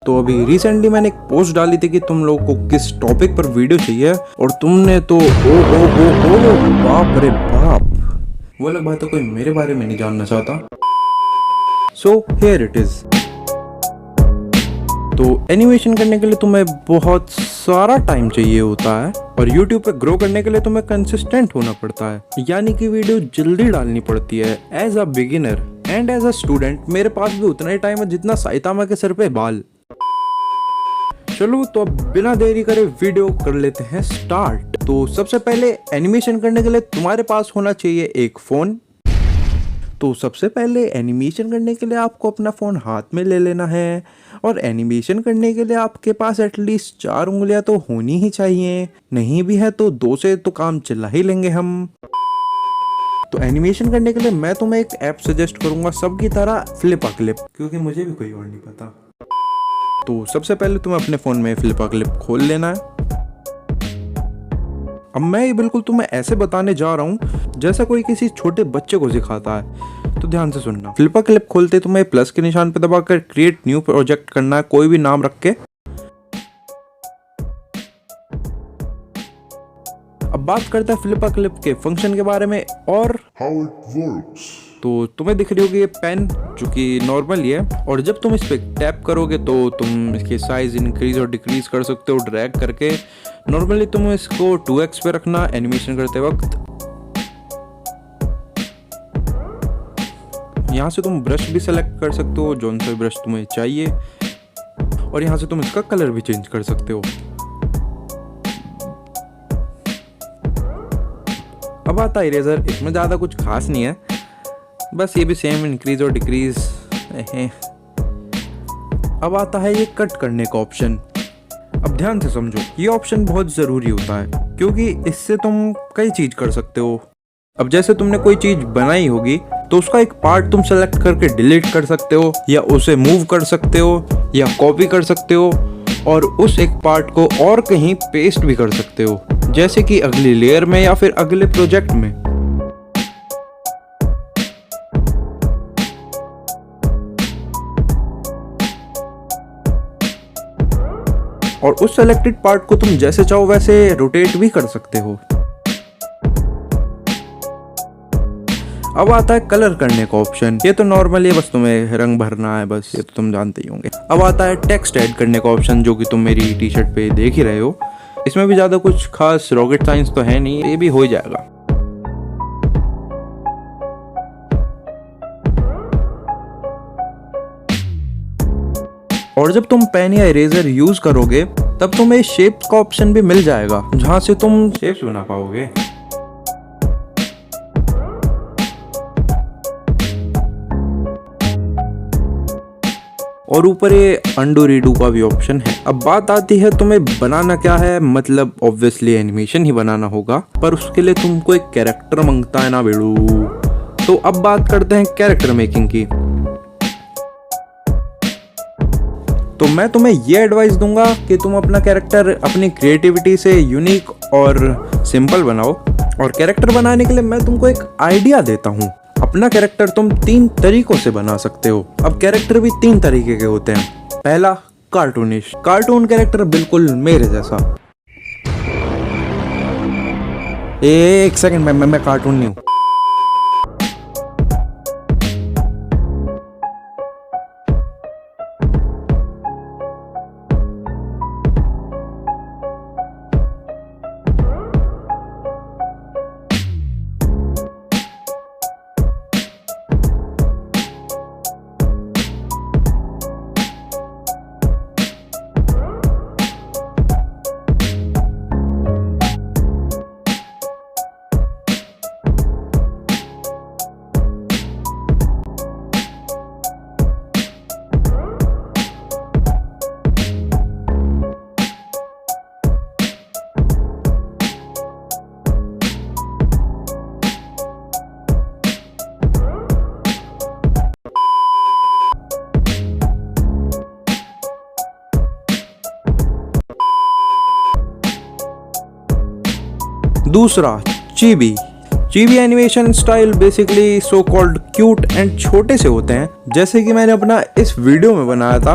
तो अभी रिसेंटली मैंने एक पोस्ट डाली थी कि तुम लोगों को किस टॉपिक पर वीडियो चाहिए, और तुमने तो ओ बाप रे बाप, वो अलग बात है, कोई मेरे बारे में नहीं जानना चाहता। So here it is. तो एनिमेशन करने के लिए तुम्हें बहुत सारा टाइम चाहिए होता है, और YouTube पे ग्रो करने के लिए तुम्हें कंसिस्टेंट होना पड़ता है, यानी कि वीडियो जल्दी डालनी पड़ती है। As a beginner and as a student मेरे पास भी उतना ही टाइम है जितना साइतामा के सर पे बाल। चलो तो अब बिना देरी करे वीडियो कर लेते हैं स्टार्ट। तो सबसे पहले एनिमेशन करने के लिए तुम्हारे पास होना चाहिए एक फोन। तो सबसे पहले एनिमेशन करने के लिए आपको अपना फ़ोन हाथ में ले लेना है, और एनिमेशन करने के लिए आपके पास एटलीस्ट 4 उंगलियां तो होनी ही चाहिए, नहीं भी है तो 2 से तो काम चला ही लेंगे हम। तो एनिमेशन करने के लिए मैं तुम्हें एक ऐप सजेस्ट करूंगा सबकी तरह, फ्लिपा क्लिप, क्योंकि मुझे भी कोई और नहीं पता। तो सबसे पहले तुम्हें अपने फ़ोन में फ्लिपा क्लिप खोल लेना है। अब मैं ये बिल्कुल तुम्हें ऐसे बताने जा रहा हूँ जैसा कोई किसी छोटे बच्चे को सिखाता है, तो ध्यान से सुनना। फ्लिपा क्लिप खोलते तुम्हें प्लस के निशान पर दबाकर क्रिएट न्यू प्रोजेक्ट करना है, कोई भी नाम रख के। अब बात करते हैं फ्लिपा क्लिप के फंक्शन के बारे में और how it works. तो तुम्हें दिख रही होगी ये पेन, जो कि नॉर्मल ही है, और जब तुम इस पे टैप करोगे तो तुम इसके साइज इंक्रीज और डिक्रीज कर सकते हो ड्रैग करके। नॉर्मली तुम इसको 2x पे रखना एनिमेशन करते वक्त। यहाँ से तुम ब्रश भी सेलेक्ट कर सकते हो, जौन सा ब्रश तुम्हें चाहिए, और यहाँ से तुम इसका कलर भी चेंज कर सकते हो। अब आता है इरेजर, इसमें ज़्यादा कुछ खास नहीं है, बस ये भी सेम इंक्रीज और डिक्रीज है। अब आता है ये कट करने का ऑप्शन। अब ध्यान से समझो, ये ऑप्शन बहुत ज़रूरी होता है, क्योंकि इससे तुम कई चीज़ कर सकते हो। अब जैसे तुमने कोई चीज़ बनाई होगी तो उसका एक पार्ट तुम सेलेक्ट करके डिलीट कर सकते हो, या उसे मूव कर सकते हो, या कॉपी कर सकते हो, और उस एक पार्ट को और कहीं पेस्ट भी कर सकते हो, जैसे कि अगली लेयर में या फिर अगले प्रोजेक्ट में। और उस सेलेक्टेड पार्ट को तुम जैसे चाहो वैसे रोटेट भी कर सकते हो। अब आता है कलर करने का ऑप्शन। ये तो नॉर्मल है, बस तुम्हें रंग भरना है, बस ये तो तुम जानते ही होंगे। अब आता है टेक्स्ट ऐड करने का ऑप्शन, जो कि तुम मेरी टी शर्ट पे देख ही रहे हो। इसमें भी ज़्यादा कुछ खास रॉकेट साइंस तो है नहीं, ये भी हो जाएगा। और जब तुम पेन या इरेजर यूज करोगे तब तुम्हें शेप का ऑप्शन भी मिल जाएगा, जहां से तुम शेप्स बना पाओगे। और ऊपर ये अंडू रीडू का भी ऑप्शन है। अब बात आती है तुम्हें बनाना क्या है, मतलब ऑब्वियसली एनिमेशन ही बनाना होगा, पर उसके लिए तुमको एक कैरेक्टर मांगता है ना बेड़ू। तो अब बात करते हैं कैरेक्टर मेकिंग की। तो मैं तुम्हें ये एडवाइस दूंगा कि तुम अपना कैरेक्टर अपनी क्रिएटिविटी से यूनिक और सिंपल बनाओ। और कैरेक्टर बनाने के लिए मैं तुमको एक आइडिया देता हूँ। अपना कैरेक्टर तुम 3 तरीकों से बना सकते हो। अब कैरेक्टर भी 3 तरीके के होते हैं। पहला, कार्टूनिश। कार्टून कैरेक्टर बिल्कुल मेरे जैसा। एक सेकंड, मैं कार्टून नहीं हूँ। दूसरा, Chibi. Chibi animation style basically so called cute and छोटे से होते हैं, जैसे कि मैंने अपना इस वीडियो में बनाया था।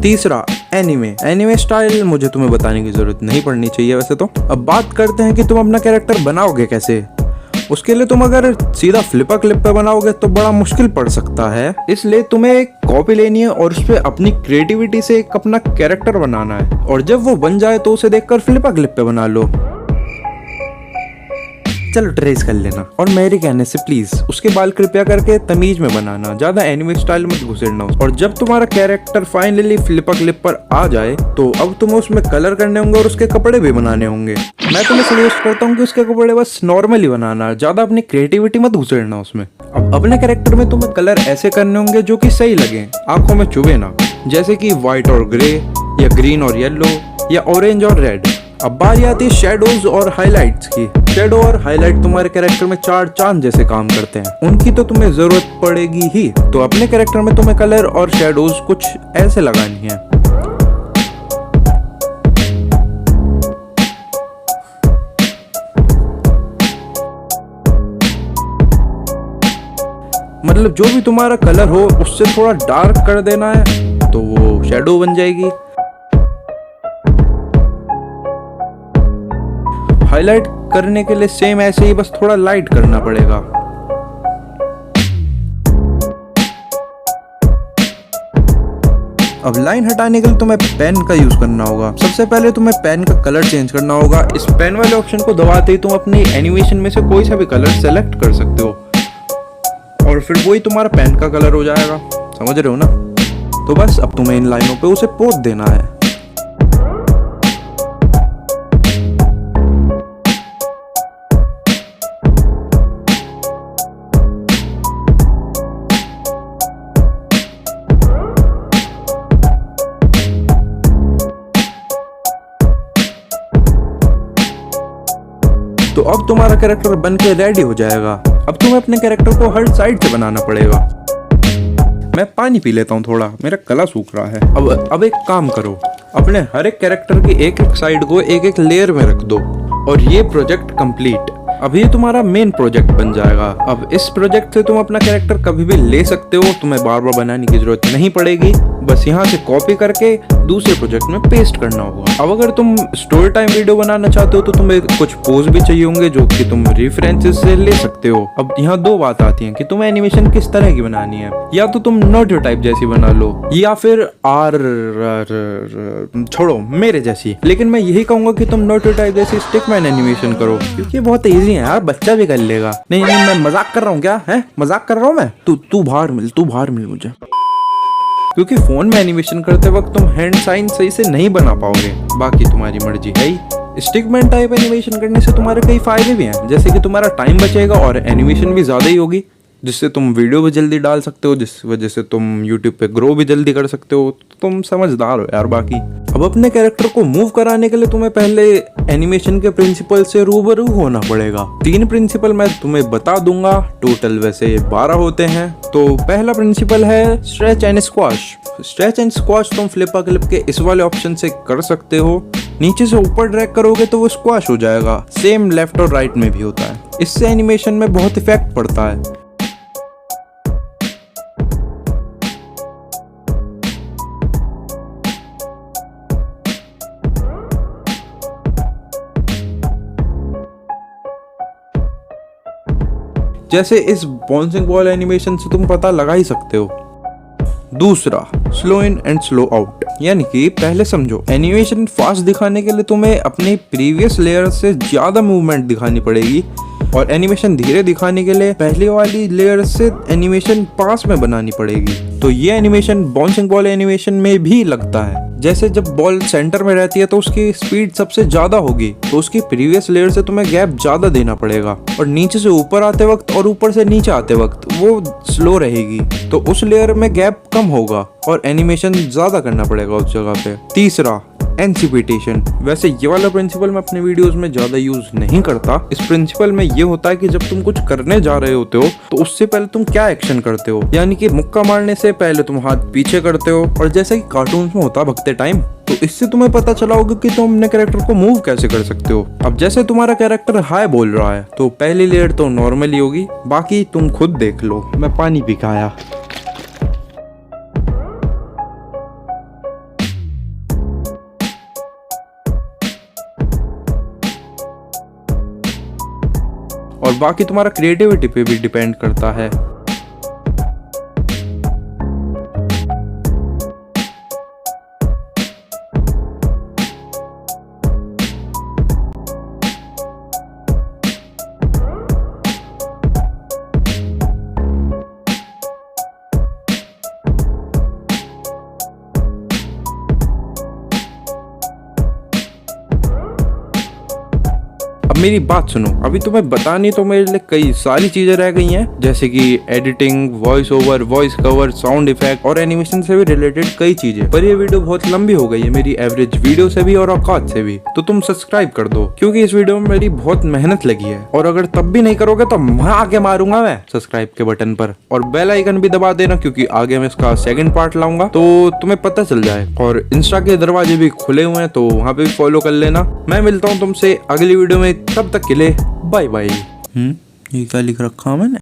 तीसरा, एनिमे स्टाइल मुझे तुम्हें बताने की जरूरत नहीं पड़नी चाहिए वैसे तो। अब बात करते हैं कि तुम अपना कैरेक्टर बनाओगे कैसे। उसके लिए तुम अगर सीधा फ्लिपा क्लिप पे बनाओगे तो बड़ा मुश्किल पड़ सकता है, इसलिए तुम्हें एक कॉपी लेनी है और उस पे अपनी क्रिएटिविटी से एक अपना कैरेक्टर बनाना है, और जब वो बन जाए तो उसे देखकर फ्लिपा क्लिप पे बना लो। चलो ट्रेस कर लेना, और मेरे कहने से प्लीज उसके बाल कृपया करके तमीज में बनाना, ज्यादा एनिमे स्टाइल मत घुसेड़ना। और जब तुम्हारा कैरेक्टर फाइनली फ्लिपा क्लिप पर आ जाए तो अब तुम्हें उसमें कलर करने होंगे और उसके कपड़े भी बनाने होंगे। मैं तुम्हें सजेस्ट करता हूँ कि उसके कपड़े बस नॉर्मली बनाना, ज्यादा अपनी क्रिएटिविटी मत घुसेड़ना उसमें। अब अपने कैरेक्टर में तुम्हें कलर ऐसे करने होंगे जो कि सही लगे, आंखों में चुभे ना, जैसे कि व्हाइट और ग्रे, या ग्रीन और येलो, या ऑरेंज और रेड। अब बारी आती है शेडोज और हाइलाइट्स की। शेडो और हाइलाइट तुम्हारे कैरेक्टर में चार चांद जैसे काम करते हैं, उनकी तो तुम्हें जरूरत पड़ेगी ही। तो अपने कैरेक्टर में तुम्हें कलर और शेडोज कुछ ऐसे लगानी है। मतलब जो भी तुम्हारा कलर हो उससे थोड़ा डार्क कर देना है तो वो शेडो बन जाएगी। हाईलाइट करने के लिए सेम ऐसे ही, बस थोड़ा लाइट करना पड़ेगा। अब लाइन हटाने के लिए तुम्हें पेन का यूज करना होगा। सबसे पहले तुम्हें पेन का कलर चेंज करना होगा। इस पेन वाले ऑप्शन को दबाते ही तुम अपनी एनिमेशन में से कोई सा भी कलर सेलेक्ट कर सकते हो, और फिर वही तुम्हारा पेन का कलर हो जाएगा। समझ रहे हो ना? तो बस अब तुम्हें इन लाइनों पे उसे पोत देना है। तो अब तुम्हारा कैरेक्टर बन के रेडी हो जाएगा। अब तुम्हें अपने कैरेक्टर को हर साइड से बनाना पड़ेगा। मैं पानी पी लेता हूँ थोड़ा, मेरा गला सूख रहा है। अब एक काम करो, अपने हर एक कैरेक्टर की एक एक साइड को एक एक लेयर में रख दो, और ये प्रोजेक्ट कंप्लीट। अब ये तुम्हारा मेन प्रोजेक्ट बन जाएगा। अब इस प्रोजेक्ट से तुम अपना कैरेक्टर कभी भी ले सकते हो, तुम्हें बार बार बनाने की जरूरत नहीं पड़ेगी। बस यहाँ से कॉपी करके दूसरे प्रोजेक्ट में पेस्ट करना होगा। अब अगर तुम स्टोरी टाइम वीडियो बनाना चाहते हो तो तुम्हें कुछ पोज भी चाहिए होंगे जो कि तुम रेफरेंसेस से ले सकते हो। अब यहाँ दो बात आती हैं कि तुम्हें एनिमेशन किस तरह की बनानी है। या तो तुम नोटो टाइप जैसी बना लो, या फिर छोड़ो मेरे जैसी। लेकिन मैं यही कहूंगा कि तुम नोटो टाइप जैसी स्टिकमैन एनिमेशन करो, क्योंकि बहुत इजी है यार, बच्चा भी कर लेगा। नहीं मैं मजाक कर रहा हूँ। क्या है? मजाक कर रहा हूँ मैं? तू बाहर मिल मुझे। क्योंकि फोन में एनिमेशन करते वक्त तुम हैंड साइन सही से नहीं बना पाओगे। बाकी तुम्हारी मर्जी है ही। स्टिकमैन टाइप एनिमेशन करने से तुम्हारे कई फायदे भी हैं, जैसे कि तुम्हारा टाइम बचेगा और एनिमेशन भी ज्यादा ही होगी, जिससे तुम वीडियो भी जल्दी डाल सकते हो, जिस वजह से तुम YouTube पे ग्रो भी जल्दी कर सकते हो। तो तुम समझदार हो यार। बाकी अब अपने कैरेक्टर को मूव कराने के लिए तुम्हें पहले एनिमेशन के प्रिंसिपल से रूबरू होना पड़ेगा। 3 प्रिंसिपल मैं तुम्हें बता दूंगा, टोटल वैसे 12 होते हैं। तो पहला प्रिंसिपल है stretch and squash. Stretch and squash तुम फ्लिपा क्लिप के इस वाले ऑप्शन से कर सकते हो। नीचे से ऊपर ड्रैग करोगे तो वो स्क्वाश हो जाएगा। सेम लेफ्ट और राइट में भी होता है। इससे एनिमेशन में बहुत इफेक्ट पड़ता है। जैसे इस बाउंसिंग बॉल एनिमेशन से तुम पता लगा ही सकते हो। दूसरा, slow in and slow out, यानी कि पहले समझो, एनिमेशन फास्ट दिखाने के लिए तुम्हें अपनी प्रीवियस लेयर से ज्यादा मूवमेंट दिखानी पड़ेगी, और एनिमेशन धीरे दिखाने के लिए पहली वाली लेयर से एनिमेशन पास में बनानी पड़ेगी। तो ये एनिमेशन बाउंसिंग बॉल एनिमेशन में भी लगता है। जैसे जब बॉल सेंटर में रहती है तो उसकी स्पीड सबसे ज्यादा होगी, तो उसकी प्रीवियस लेयर से तुम्हें गैप ज्यादा देना पड़ेगा, और नीचे से ऊपर आते वक्त और ऊपर से नीचे आते वक्त वो स्लो रहेगी, तो उस लेयर में गैप कम होगा और एनिमेशन ज्यादा करना पड़ेगा उस जगह पे। तीसरा, एंसिपिटेशन। वैसे ये वाला प्रिंसिपल मैं अपने वीडियोस में ज्यादा यूज नहीं करता। इस प्रिंसिपल में ये होता है कि जब तुम कुछ करने जा रहे होते हो तो उससे पहले तुम क्या एक्शन करते हो, यानी कि मुक्का मारने से पहले तुम हाथ पीछे करते हो, और जैसे कि कार्टून्स में होता भगते टाइम। तो इससे तुम्हें पता चला होगा कि तुम अपने कैरेक्टर को मूव कैसे कर सकते हो। अब जैसे तुम्हारा कैरेक्टर हाय बोल रहा है तो पहली लेयर तो नॉर्मली होगी, बाकी तुम खुद देख लो। मैं पानी पी के आया। और बाकी तुम्हारा क्रिएटिविटी पे भी डिपेंड करता है। अब मेरी बात सुनो, अभी तुम्हें बतानी तो मेरे लिए कई सारी चीजें रह गई हैं, जैसे कि editing, voice over, voice cover, sound effect और एनिमेशन से भी रिलेटेड कई चीजें। पर ये वीडियो बहुत लंबी हो गई है मेरी एवरेज वीडियो से भी और औकात से भी, तो तुम सब्सक्राइब कर दो क्योंकि इस वीडियो में मेरी बहुत मेहनत लगी है। और अगर तब भी नहीं करोगे तो मैं आगे मारूंगा मैं सब्सक्राइब के बटन पर, और बेल आइकन भी दबा देना क्योंकि आगे मैं इसका सेकंड पार्ट लाऊंगा तो तुम्हें पता चल जाए। और इंस्टा के दरवाजे भी खुले हुए हैं तो वहाँ पे भी फॉलो कर लेना। मैं मिलता हूँ तुमसे अगली वीडियो में, तब तक के लिए बाय बाय। ये क्या लिख रखा मैंने?